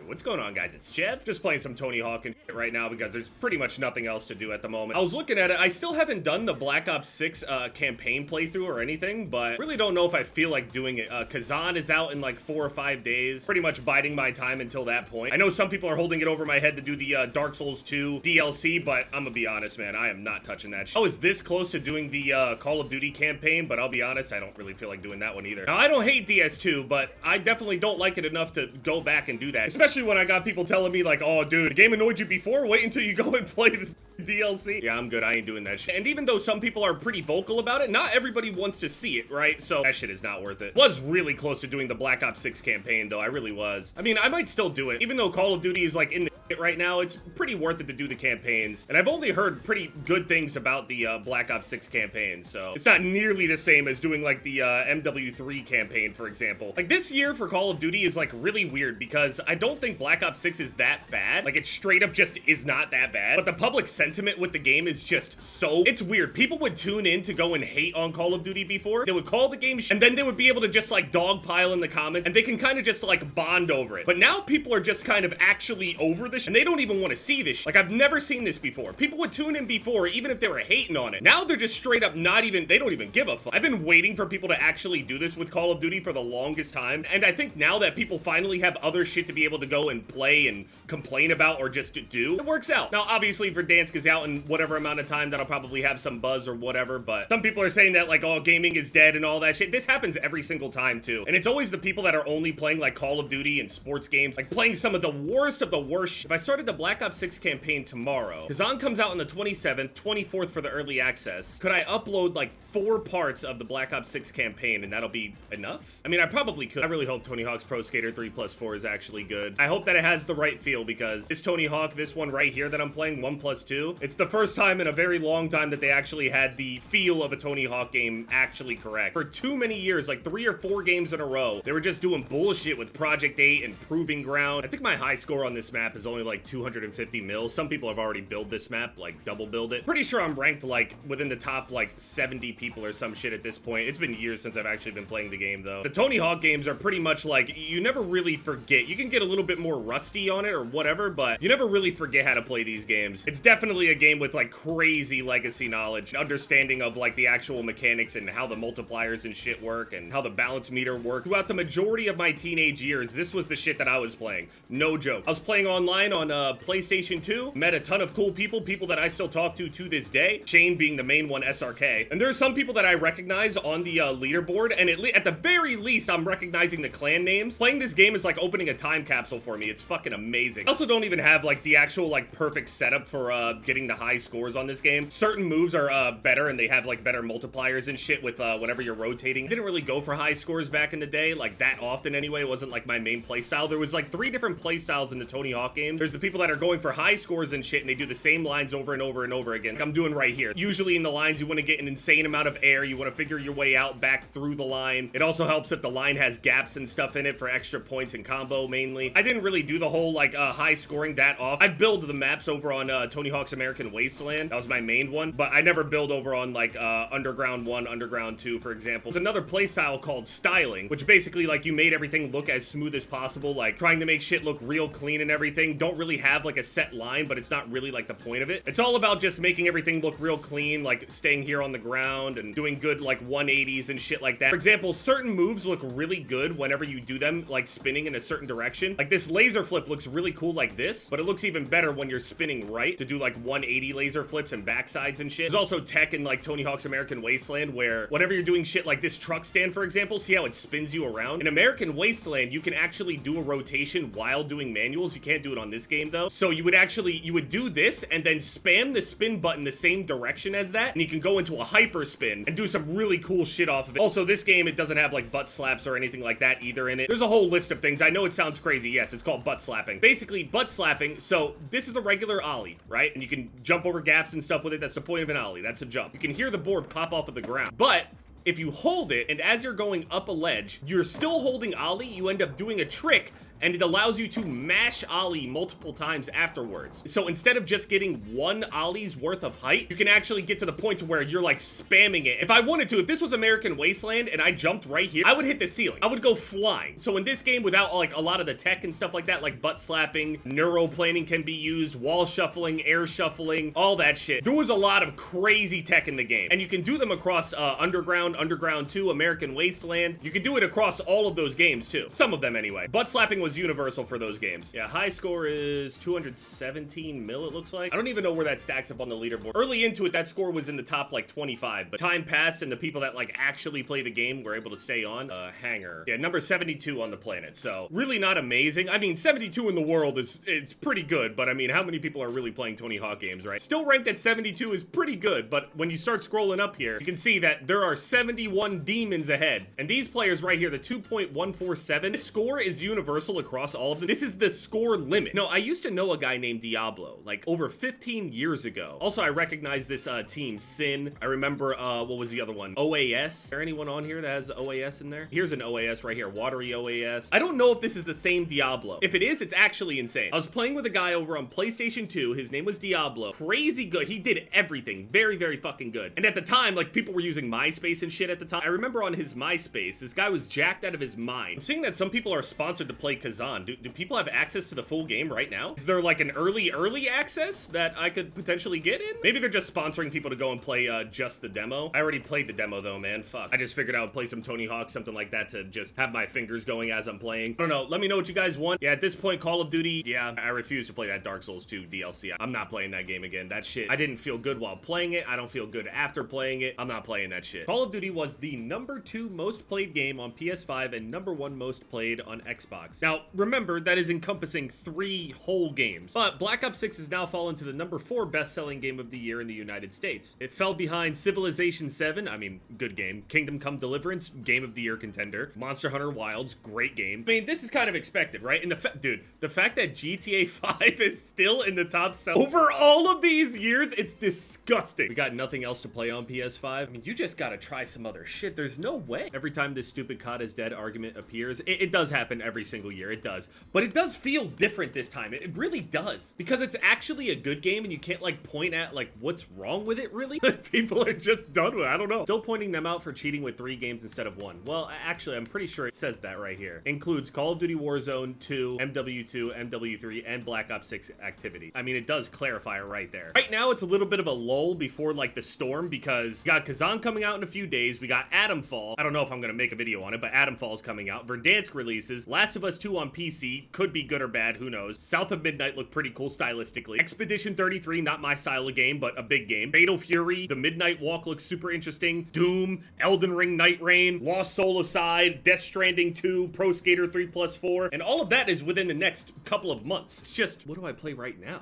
What's going on, guys? It's Jeff. Just playing some Tony Hawk and shit right now because there's pretty much nothing else to do at the moment. I was looking at it. I still haven't done the Black Ops 6 campaign playthrough or anything, but really don't know if I feel like doing it. Kazan is out in like 4 or 5 days. Pretty much biding my time until that point. I know some people are holding it over my head to do the Dark Souls 2 DLC, but I'm gonna be honest, man. I am not touching that shit. I was this close to doing the Call of Duty campaign, but I'll be honest, I don't really feel like doing that one either. Now, I don't hate DS2, but I definitely don't like it enough to go back and do that. Especially when I got people telling me like, oh dude, the game annoyed you before? Wait until you go and play the DLC. Yeah, I'm good. I ain't doing that shit. And even though some people are pretty vocal about it, not everybody wants to see it, right? So that shit is not worth it. Was really close to doing the Black Ops 6 campaign though. I really was. I mean, I might still do it. Even though Call of Duty is like in the shit right now, it's pretty worth it to do the campaigns. And I've only heard pretty good things about the Black Ops 6 campaign. So it's not nearly the same as doing like the MW3 campaign, for example. Like this year for Call of Duty is like really weird because I don't think Black Ops 6 is that bad. Like it straight up just is not that bad. But the public sentiment with the game is just so, it's weird. People would tune in to go and hate on Call of Duty before. They would call the game and then they would be able to just like dogpile in the comments and they can kind of just like bond over it. But now people are just kind of actually over this and they don't even want to see this. Like I've never seen this before. People would tune in before even if they were hating on it. Now they're just straight up not even, they don't even give a fuck. I've been waiting for people to actually do this with Call of Duty for the longest time. And I think now that people finally have other shit to be able to go and play and complain about or just do, it works out. Now obviously Verdansk is out in whatever amount of time that'll probably have some buzz or whatever, but some people are saying that like, oh, gaming is dead and all that shit. This happens every single time too. And it's always the people that are only playing like Call of Duty and sports games, like playing some of the worst of the worst. If I started the Black Ops 6 campaign tomorrow, Kazan comes out on the 27th, 24th for the early access. Could I upload like 4 parts of the Black Ops 6 campaign and that'll be enough? I mean, I probably could. I really hope Tony Hawk's Pro Skater 3+4 is actually good. I hope that it has the right feel because this Tony Hawk, this one right here that I'm playing, 1+2, it's the first time in a very long time that they actually had the feel of a Tony Hawk game actually correct. For too many years, like 3 or 4 games in a row, they were just doing bullshit with Project 8 and Proving Ground. I think my high score on this map is only like 250 mil. Some people have already built this map, like double build it. Pretty sure I'm ranked like within the top like 70 people or some shit at this point. It's been years since I've actually been playing the game though. The Tony Hawk games are pretty much like, you never really forget. You can get a little bit more rusty on it or whatever, but you never really forget how to play these games. It's definitely a game with like crazy legacy knowledge, understanding of like the actual mechanics and how the multipliers and shit work and how the balance meter works. Throughout the majority of my teenage years, this was the shit that I was playing. No joke. I was playing online on PlayStation 2, met a ton of cool people that I still talk to this day, Shane being the main one, SRK. And there are some people that I recognize on the leaderboard, and at the very least, I'm recognizing the clan names. Playing this game is like opening a time capsule for me. It's fucking amazing. I also don't even have like the actual like perfect setup for getting the high scores on this game. Certain moves are better and they have like better multipliers and shit with whenever you're rotating. I didn't really go for high scores back in the day, like that often anyway. It wasn't like my main playstyle. There was like 3 different playstyles in the Tony Hawk game. There's the people that are going for high scores and shit and they do the same lines over and over and over again, like I'm doing right here. Usually in the lines you want to get an insane amount of air, you want to figure your way out back through the line. It also helps that the line has gaps and stuff in it for extra points and combo mainly. I didn't really do the whole like high scoring that off. I build the maps over on Tony Hawk's American Wasteland. That was my main one, but I never build over on like Underground 1, Underground 2, for example. There's another playstyle called styling, which basically like you made everything look as smooth as possible, like trying to make shit look real clean and everything. Don't really have like a set line, but it's not really like the point of it. It's all about just making everything look real clean, like staying here on the ground and doing good like 180s and shit like that. For example, certain moves look really good whenever you do them like spinning in a certain direction. Like this laser flip looks really cool like this, but it looks even better when you're spinning right to do like 180 laser flips and backsides and shit. There's also tech in like Tony Hawk's American Wasteland where whenever you're doing shit like this truck stand, for example, see how it spins you around? In American Wasteland, you can actually do a rotation while doing manuals. You can't do it on this game though. So you would do this and then spam the spin button the same direction as that, and you can go into a hyper spin and do some really cool shit off of it. Also, this game, it doesn't have like butt slaps or anything like that either in it. There's a whole list of things. I know it sounds crazy. Yes, it's called butt slapping. Basically, butt slapping, so this is a regular ollie, right? And you can jump over gaps and stuff with it. That's the point of an ollie. That's a jump. You can hear the board pop off of the ground. But if you hold it, and as you're going up a ledge, you're still holding ollie, you end up doing a trick and it allows you to mash ollie multiple times afterwards. So instead of just getting one ollie's worth of height, you can actually get to the point to where you're like spamming it. If I wanted to, if this was American Wasteland and I jumped right here, I would hit the ceiling. I would go flying. So in this game, without like a lot of the tech and stuff like that, like butt slapping, neuroplaning can be used, wall shuffling, air shuffling, all that shit. There was a lot of crazy tech in the game, and you can do them across Underground, Underground 2, American Wasteland. You can do it across all of those games too. Some of them anyway. Butt slapping was universal for those games. Yeah, high score is 217 mil, it looks like. I don't even know where that stacks up on the leaderboard. Early into it, that score was in the top like 25, but time passed and the people that like actually play the game were able to stay on. Hanger. Yeah, number 72 on the planet. So really not amazing. I mean, 72 in the world it's pretty good, but I mean, how many people are really playing Tony Hawk games, right? Still ranked at 72 is pretty good, but when you start scrolling up here, you can see that there are 71 demons ahead. And these players right here, the 2.147, this score is universal across all of them. This is the score limit. No, I used to know a guy named Diablo, like over 15 years ago. Also, I recognize this team, Sin. I remember, what was the other one? OAS. Is there anyone on here that has OAS in there? Here's an OAS right here, Watery OAS. I don't know if this is the same Diablo. If it is, it's actually insane. I was playing with a guy over on PlayStation 2. His name was Diablo. Crazy good. He did everything. Very, very fucking good. And at the time, like, people were using MySpace and shit at the time. I remember on his MySpace, this guy was jacked out of his mind. I'm seeing that some people are sponsored to play Kazan. Do people have access to the full game right now? Is there like an early access that I could potentially get in? Maybe they're just sponsoring people to go and play just the demo. I already played the demo though, man. Fuck. I just figured I would play some Tony Hawk, something like that, to just have my fingers going as I'm playing. I don't know. Let me know what you guys want. Yeah, at this point, Call of Duty, yeah, I refuse to play that Dark Souls 2 DLC. I'm not playing that game again. That shit, I didn't feel good while playing it. I don't feel good after playing it. I'm not playing that shit. Call of Duty was the number 2 most played game on PS5 and number 1 most played on Xbox. Now, remember, that is encompassing 3 whole games. But Black Ops 6 has now fallen to the number 4 best-selling game of the year in the United States. It fell behind Civilization 7, I mean, good game. Kingdom Come Deliverance, Game of the Year contender. Monster Hunter Wilds, great game. I mean, this is kind of expected, right? And the fact that GTA 5 is still in the top 7 over all of these years, it's disgusting. We got nothing else to play on PS5. I mean, you just gotta try some other shit. There's no way. Every time this stupid COD is dead argument appears, it does happen every single year, it does. But it does feel different this time. It really does. Because it's actually a good game and you can't like point at like what's wrong with it, really. People are just done with it. I don't know. Still pointing them out for cheating with 3 games instead of 1. Well, actually, I'm pretty sure it says that right here. Includes Call of Duty Warzone 2, MW2, MW3, and Black Ops 6 activity. I mean, it does clarify it right there. Right now, it's a little bit of a lull before like the storm because we got Kazan coming out in a few days. We got Atomfall. I don't know if I'm gonna make a video on it, but Atomfall's coming out. Verdansk releases. Last of Us 2 on PC. Could be good or bad, who knows. South of Midnight looked pretty cool stylistically. Expedition 33, not my style of game, but a big game. Fatal Fury, The Midnight Walk looks super interesting. Doom, Elden Ring Night Rain, Lost Soul Aside, Death Stranding 2, Pro Skater 3+4, and all of that is within the next couple of months. It's just, what do I play right now?